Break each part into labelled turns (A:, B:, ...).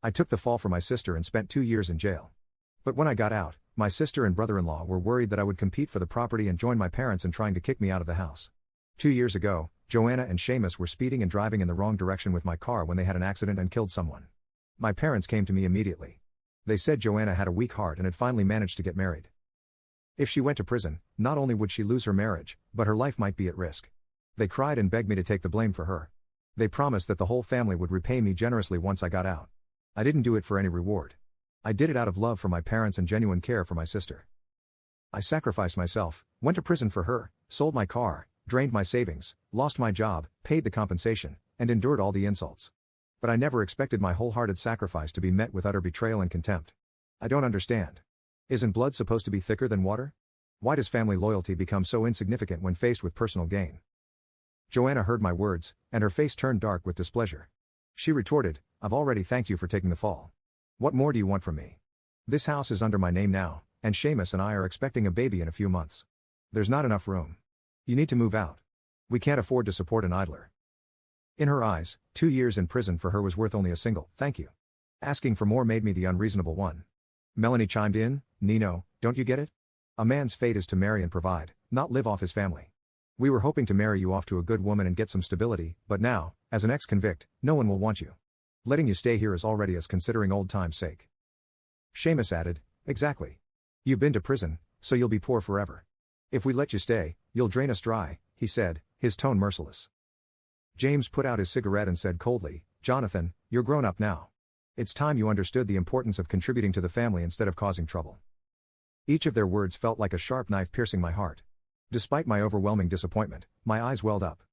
A: I took the fall for my sister and spent 2 years in jail. But when I got out, my sister and brother-in-law were worried that I would compete for the property and join my parents in trying to kick me out of the house. 2 years ago, Joanna and Seamus were speeding and driving in the wrong direction with my car when they had an accident and killed someone. My parents came to me immediately. They said Joanna had a weak heart and had finally managed to get married. If she went to prison, not only would she lose her marriage, but her life might be at risk. They cried and begged me to take the blame for her. They promised that the whole family would repay me generously once I got out. I didn't do it for any reward. I did it out of love for my parents and genuine care for my sister. I sacrificed myself, went to prison for her, sold my car, drained my savings, lost my job, paid the compensation, and endured all the insults. But I never expected my wholehearted sacrifice to be met with utter betrayal and contempt. I don't understand. Isn't blood supposed to be thicker than water? Why does family loyalty become so insignificant when faced with personal gain? Joanna heard my words, and her face turned dark with displeasure. She retorted, "I've already thanked you for taking the fall. What more do you want from me? This house is under my name now, and Seamus and I are expecting a baby in a few months. There's not enough room. You need to move out. We can't afford to support an idler." In her eyes, 2 years in prison for her was worth only a single "thank you." Asking for more made me the unreasonable one. Melanie chimed in, "Nino, don't you get it? A man's fate is to marry and provide, not live off his family. We were hoping to marry you off to a good woman and get some stability, but now, as an ex-convict, no one will want you. Letting you stay here is already as considering old time's sake." Seamus added, "Exactly. You've been to prison, so you'll be poor forever. If we let you stay, you'll drain us dry," he said, his tone merciless. James put out his cigarette and said coldly, "Jonathan, you're grown up now. It's time you understood the importance of contributing to the family instead of causing trouble." Each of their words felt like a sharp knife piercing my heart. Despite my overwhelming disappointment, my eyes welled up.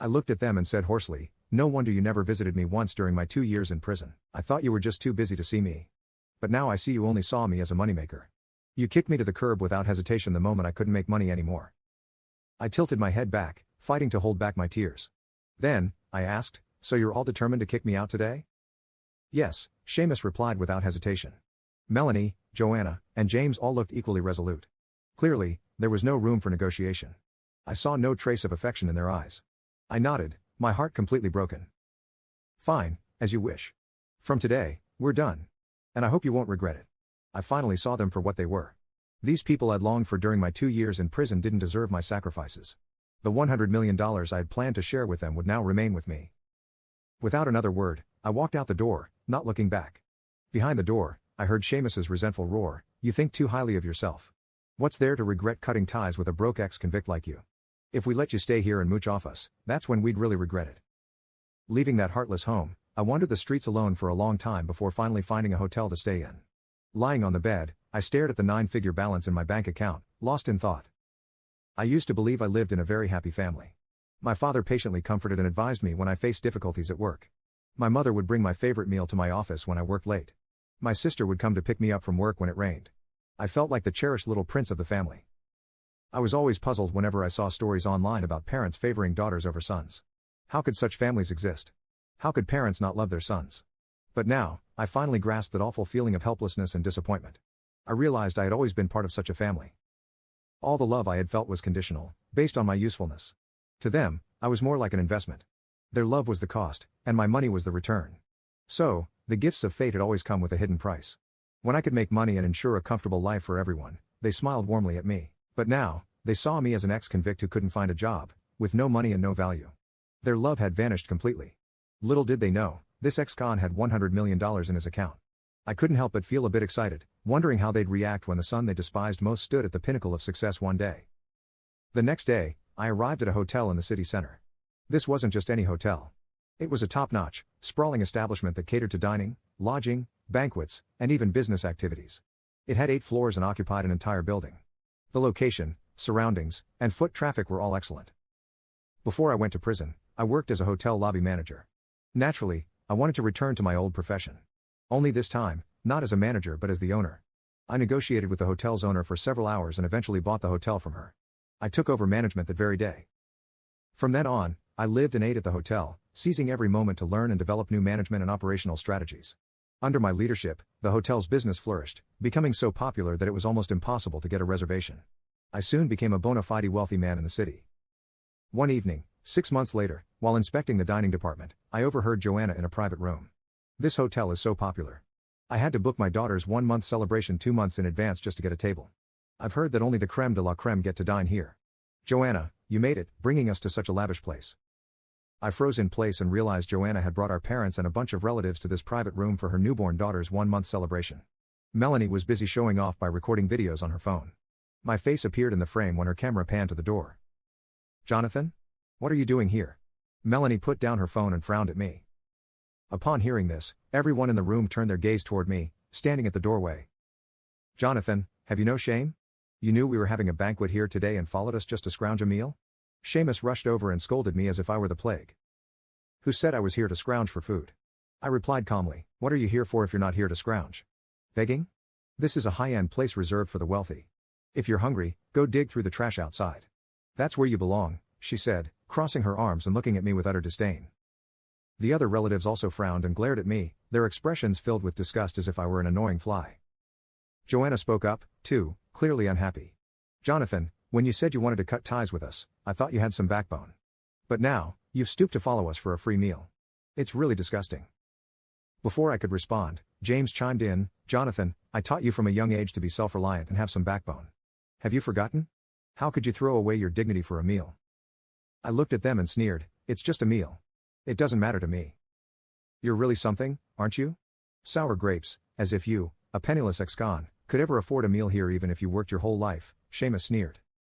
A: I looked at them and said hoarsely, "No wonder you never visited me once during my 2 years in prison. I thought you were just too busy to see me. But now I see you only saw me as a moneymaker. You kicked me to the curb without hesitation the moment I couldn't make money anymore." I tilted my head back, fighting to hold back my tears. "Then," I asked, "so you're all determined to kick me out today?" "Yes," Seamus replied without hesitation. Melanie, Joanna, and James all looked equally resolute. Clearly, there was no room for negotiation. I saw no trace of affection in their eyes. I nodded, my heart completely broken. "Fine, as you wish. From today, we're done. And I hope you won't regret it." I finally saw them for what they were. These people I'd longed for during my 2 years in prison didn't deserve my sacrifices. The $100 million I had planned to share with them would now remain with me. Without another word, I walked out the door, not looking back. Behind the door, I heard Seamus's resentful roar, "You think too highly of yourself. What's there to regret cutting ties with a broke ex-convict like you? If we let you stay here and mooch off us, that's when we'd really regret it." Leaving that heartless home, I wandered the streets alone for a long time before finally finding a hotel to stay in. Lying on the bed, I stared at the 9-figure balance in my bank account, lost in thought. I used to believe I lived in a very happy family. My father patiently comforted and advised me when I faced difficulties at work. My mother would bring my favorite meal to my office when I worked late. My sister would come to pick me up from work when it rained. I felt like the cherished little prince of the family. I was always puzzled whenever I saw stories online about parents favoring daughters over sons. How could such families exist? How could parents not love their sons? But now, I finally grasped that awful feeling of helplessness and disappointment. I realized I had always been part of such a family. All the love I had felt was conditional, based on my usefulness. To them, I was more like an investment. Their love was the cost, and my money was the return. So, the gifts of fate had always come with a hidden price. When I could make money and ensure a comfortable life for everyone, they smiled warmly at me. But now, they saw me as an ex-convict who couldn't find a job, with no money and no value. Their love had vanished completely. Little did they know, this ex-con had $100 million in his account. I couldn't help but feel a bit excited, wondering how they'd react when the son they despised most stood at the pinnacle of success one day. The next day, I arrived at a hotel in the city center. This wasn't just any hotel. It was a top-notch, sprawling establishment that catered to dining, lodging, banquets, and even business activities. It had 8 floors and occupied an entire building. The location, surroundings, and foot traffic were all excellent. Before I went to prison, I worked as a hotel lobby manager. Naturally, I wanted to return to my old profession. Only this time, not as a manager but as the owner. I negotiated with the hotel's owner for several hours and eventually bought the hotel from her. I took over management that very day. From then on, I lived and ate at the hotel, seizing every moment to learn and develop new management and operational strategies. Under my leadership, the hotel's business flourished, becoming so popular that it was almost impossible to get a reservation. I soon became a bona fide wealthy man in the city. One evening, 6 months later, while inspecting the dining department, I overheard Joanna in a private room. This hotel is so popular. I had to book my daughter's 1 month celebration 2 months in advance just to get a table. I've heard that only the creme de la creme get to dine here. Joanna, you made it, bringing us to such a lavish place. I froze in place and realized Joanna had brought our parents and a bunch of relatives to this private room for her newborn daughter's 1 month celebration. Melanie was busy showing off by recording videos on her phone. My face appeared in the frame when her camera panned to the door. Jonathan? What are you doing here? Melanie put down her phone and frowned at me. Upon hearing this, everyone in the room turned their gaze toward me, standing at the doorway. Jonathan, have you no shame? You knew we were having a banquet here today and followed us just to scrounge a meal? Seamus rushed over and scolded me as if I were the plague. Who said I was here to scrounge for food? I replied calmly, what are you here for if you're not here to scrounge? Begging? This is a high-end place reserved for the wealthy. If you're hungry, go dig through the trash outside. That's where you belong, she said, crossing her arms and looking at me with utter disdain. The other relatives also frowned and glared at me, their expressions filled with disgust as if I were an annoying fly. Joanna spoke up, too, clearly unhappy. Jonathan, when you said you wanted to cut ties with us, I thought you had some backbone. But now, you've stooped to follow us for a free meal. It's really disgusting. Before I could respond, James chimed in, Jonathan, I taught you from a young age to be self-reliant and have some backbone. Have you forgotten? How could you throw away your dignity for a meal? I looked at them and sneered, it's just a meal. It doesn't matter to me. You're really something, aren't you? Sour grapes, as if you, a penniless ex-con, could ever afford a meal here even if you worked your whole life, Seamus sneered.